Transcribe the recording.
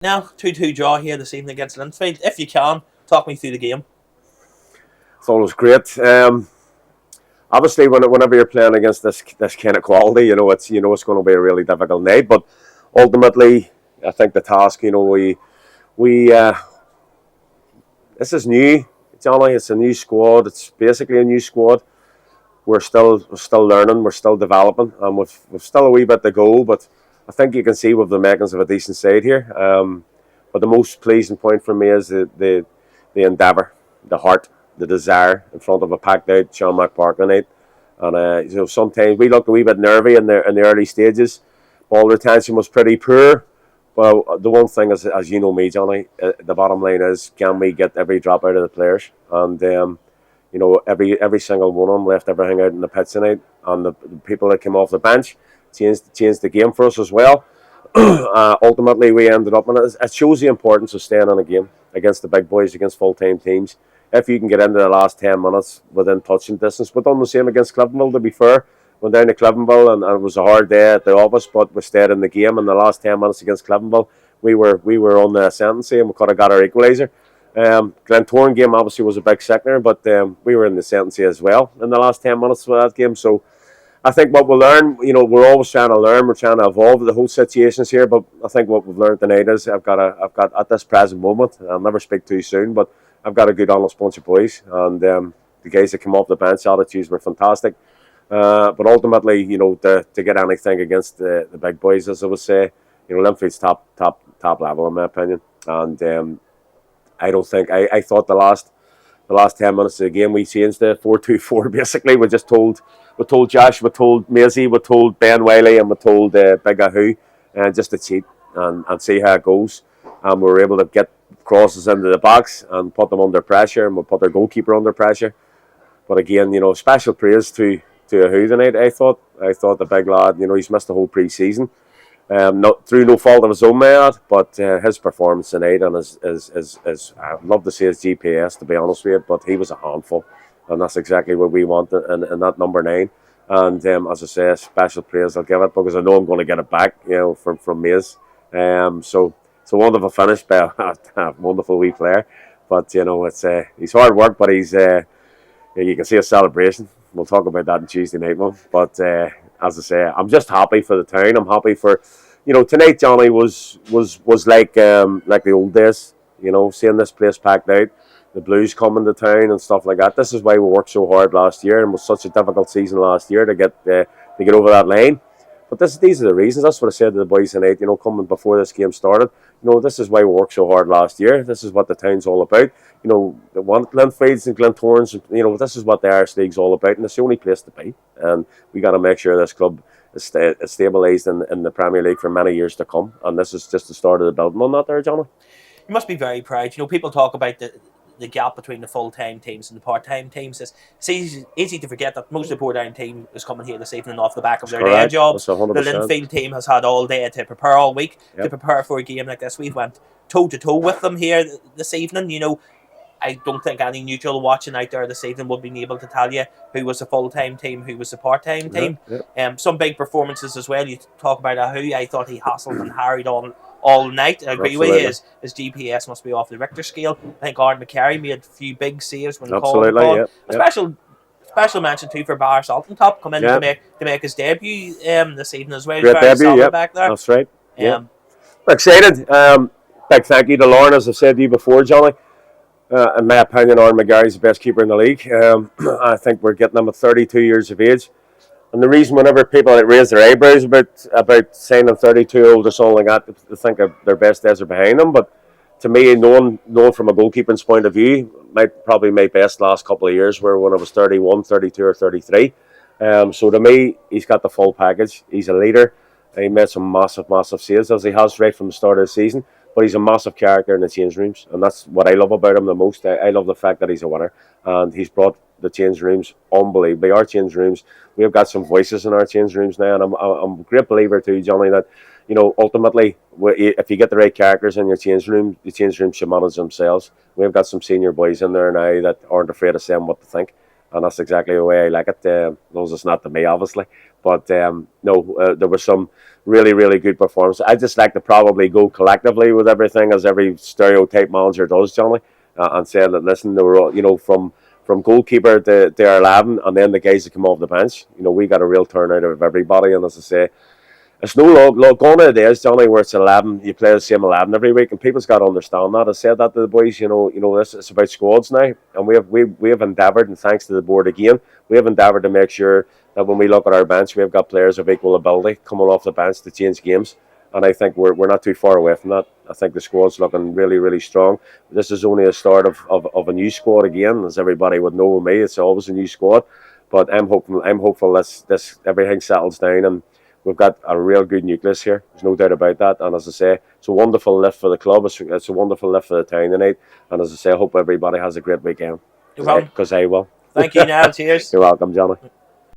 Now, 2-2 draw here this evening against Linfield. If you can, talk me through the game. Thought it was great. Obviously, whenever you're playing against this kind of quality, it's going to be a really difficult night. But ultimately, I think the task, we this is new, Johnny. It's a new squad. It's basically a new squad. We're still learning. We're still developing, and we've still a wee bit to go. But I think you can see with the makings of a decent side here. But the most pleasing point for me is the endeavour, the heart, the desire in front of a packed out Sean Park tonight. And sometimes we looked a wee bit nervy in the early stages. Ball retention was pretty poor. Well, the one thing is, as you know me, Johnny, the bottom line is, can we get every drop out of the players? And every single one of them left everything out in the pitch tonight, and the people that came off the bench changed the game for us as well. Ultimately, we ended up, and it shows the importance of staying in a game against the big boys, against full-time teams. If you can get into the last 10 minutes within touching distance, we've done the same against Cliftonville, to be fair. Went down to Cliftonville, and it was a hard day at the office, but we stayed in the game. In the last 10 minutes against Cliftonville, we were on the ascendancy, and we could have got our equaliser. Glentoran game obviously was a big sickener, but we were in the ascendancy as well in the last 10 minutes of that game. So I think what we'll learn, we're always trying to learn, we're trying to evolve the whole situations here. But I think what we've learned tonight is I've got at this present moment, I'll never speak too soon, but I've got a good honest bunch of boys, and the guys that come off the bench, attitudes were fantastic. But ultimately, to get anything against the big boys, as I would say, Linfield's top level in my opinion. And I don't think I thought the last 10 minutes of the game we changed the 4-2-4. Basically, we told Josh, we told Maisie, we told Ben Wiley, and we told Big Ahoo, just to cheat and see how it goes. And we were able to get crosses into the box and put them under pressure, and we put their goalkeeper under pressure. But again, special praise to Ahoo tonight. I thought the big lad, he's missed the whole pre-season. Not through no fault of his own, but his performance tonight and his I'd love to see his GPS, to be honest with you, but he was a handful, and that's exactly what we want in that number 9. And as I say, special praise I'll give it, because I know I'm going to get it back, from Maze. So it's a wonderful finish by a wonderful wee player, but he's hard work, but he's you can see a celebration. We'll talk about that on Tuesday night, one. But as I say, I'm just happy for the town. I'm happy for, tonight, Johnny, was like the old days. Seeing this place packed out, the Blues coming to town and stuff like that. This is why we worked so hard last year, and it was such a difficult season last year to get over that line. But these are the reasons. That's what I said to the boys tonight. Coming before this game started. This is why we worked so hard last year. This is what the town's all about. The Linfields and Glentorans, this is what the Irish League's all about, and it's the only place to be. And we got to make sure this club is stabilised in the Premier League for many years to come. And this is just the start of the building on that there, Johnny. You must be very proud. People talk about the gap between the full-time teams and the part-time teams. It's easy to forget that most of the part-time team is coming here this evening off the back of their day jobs. The Linfield team has had all day to prepare, all week to prepare for a game like this. We've went toe-to-toe with them here this evening. I don't think any neutral watching out there this evening will be able to tell you who was a full-time team, who was a part-time team. Some big performances as well. You talk about Ahoo. I thought he hassled and harried on all night. I agree with you. His GPS must be off the Richter scale. I think Aaron McCarry made a few big saves when called upon. Special mention too for Bar Saltentop come in to make his debut this evening as well. Great debut, back there. That's right. Excited. Big thank you to Lauren, as I've said to you before, Johnny. In my opinion, Aaron McGarry's the best keeper in the league. I think we're getting him at 32 years of age. And the reason whenever people raise their eyebrows about saying I'm 32 old or something like that, they think their best days are behind them. But to me, knowing from a goalkeeping's point of view, probably my best last couple of years were when I was 31, 32 or 33. So to me, he's got the full package. He's a leader. He made some massive saves, as he has right from the start of the season. But he's a massive character in the change rooms, and that's what I love about him the most. I love the fact that he's a winner, and he's brought the change rooms unbelievable. Our change rooms, we have got some voices in our change rooms now, and I'm a great believer too, Johnny, that ultimately, if you get the right characters in your change room, the change room should manage themselves. We've got some senior boys in there now that aren't afraid of saying what they think, and that's exactly the way I like it. Those it's not to me, obviously, but no, there was some really, really good performance. I just like to probably go collectively with everything, as every stereotype manager does, Johnny, and say that listen, they were all, from goalkeeper to our 11, and then the guys that come off the bench. We got a real turnout of everybody, and as I say, it's no log gone are days, Johnny, where it's 11. You play the same 11 every week, and people's got to understand that. I said that to the boys. This it's about squads now, and we have endeavoured, and thanks to the board again, we have endeavoured to make sure that when we look at our bench, we've got players of equal ability coming off the bench to change games. And I think we're not too far away from that. I think the squad's looking really, really strong. This is only a start of a new squad again, as everybody would know with me. It's always a new squad, but I'm hopeful this everything settles down, and we've got a real good nucleus here. There's no doubt about that. And as I say, it's a wonderful lift for the club. It's a wonderful lift for the town tonight. And as I say, I hope everybody has a great weekend. Because I will. Thank you, Niall. Cheers. You're welcome, Johnny.